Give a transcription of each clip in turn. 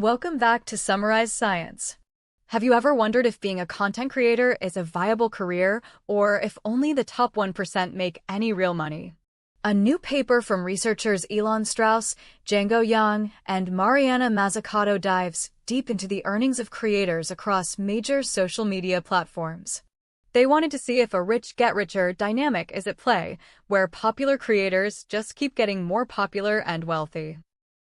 Welcome back to Summarize Science. Have you ever wondered if being a content creator is a viable career or if only the top 1% make any real money? A new paper from researchers Elon Strauss, Django Yang, and Mariana Mazzucato dives deep into the earnings of creators across major social media platforms. They wanted to see if a rich-get-richer dynamic is at play, where popular creators just keep getting more popular and wealthy.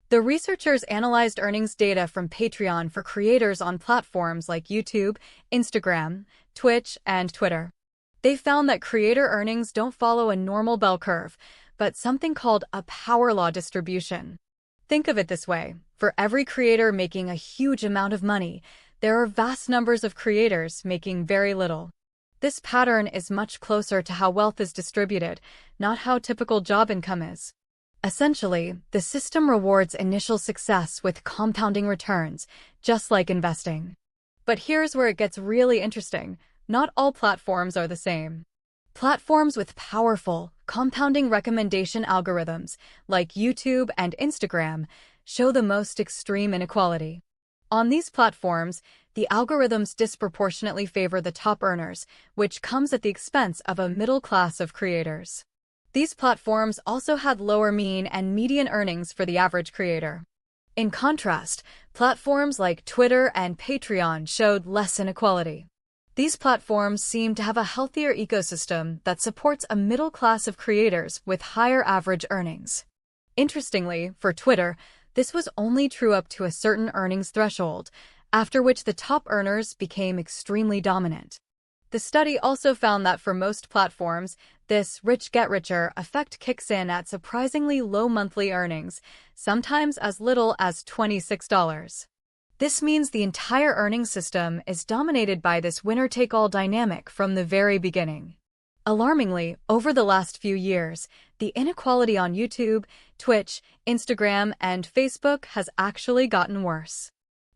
The researchers analyzed earnings data from Patreon for creators on platforms like YouTube, Instagram, Twitch, and Twitter. They found that creator earnings don't follow a normal bell curve, but something called a power law distribution. Think of it this way. For every creator making a huge amount of money, there are vast numbers of creators making very little. This pattern is much closer to how wealth is distributed, not how typical job income is. Essentially, the system rewards initial success with compounding returns, just like investing. But here's where it gets really interesting. Not all platforms are the same. Platforms with powerful, compounding recommendation algorithms, like YouTube and Instagram, show the most extreme inequality. On these platforms, the algorithms disproportionately favor the top earners, which comes at the expense of a middle class of creators. These platforms also had lower mean and median earnings for the average creator. In contrast, platforms like Twitter and Patreon showed less inequality. These platforms seem to have a healthier ecosystem that supports a middle class of creators with higher average earnings. Interestingly, for Twitter, this was only true up to a certain earnings threshold, after which the top earners became extremely dominant. The study also found that for most platforms, this rich-get-richer effect kicks in at surprisingly low monthly earnings, sometimes as little as $26. This means the entire earnings system is dominated by this winner-take-all dynamic from the very beginning. Alarmingly, over the last few years, the inequality on YouTube, Twitch, Instagram, and Facebook has actually gotten worse.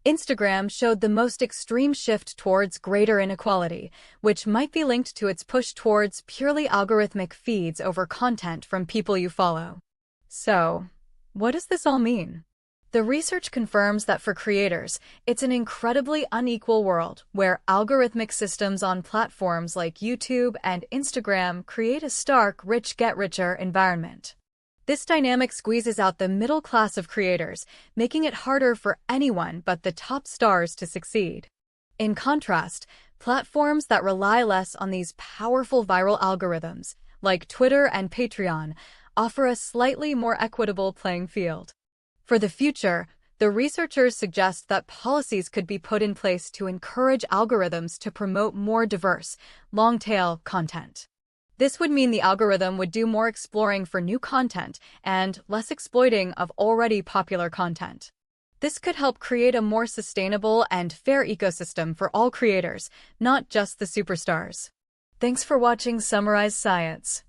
Instagram showed the most extreme shift towards greater inequality, which might be linked to its push towards purely algorithmic feeds over content from people you follow. So, what does this all mean? The research confirms that for creators, it's an incredibly unequal world where algorithmic systems on platforms like YouTube and Instagram create a stark rich-get-richer environment. This dynamic squeezes out the middle class of creators, making it harder for anyone but the top stars to succeed. In contrast, platforms that rely less on these powerful viral algorithms, like Twitter and Patreon, offer a slightly more equitable playing field. For the future, the researchers suggest that policies could be put in place to encourage algorithms to promote more diverse, long-tail content. This would mean the algorithm would do more exploring for new content and less exploiting of already popular content. This could help create a more sustainable and fair ecosystem for all creators, not just the superstars. Thanks for watching Summarize Science.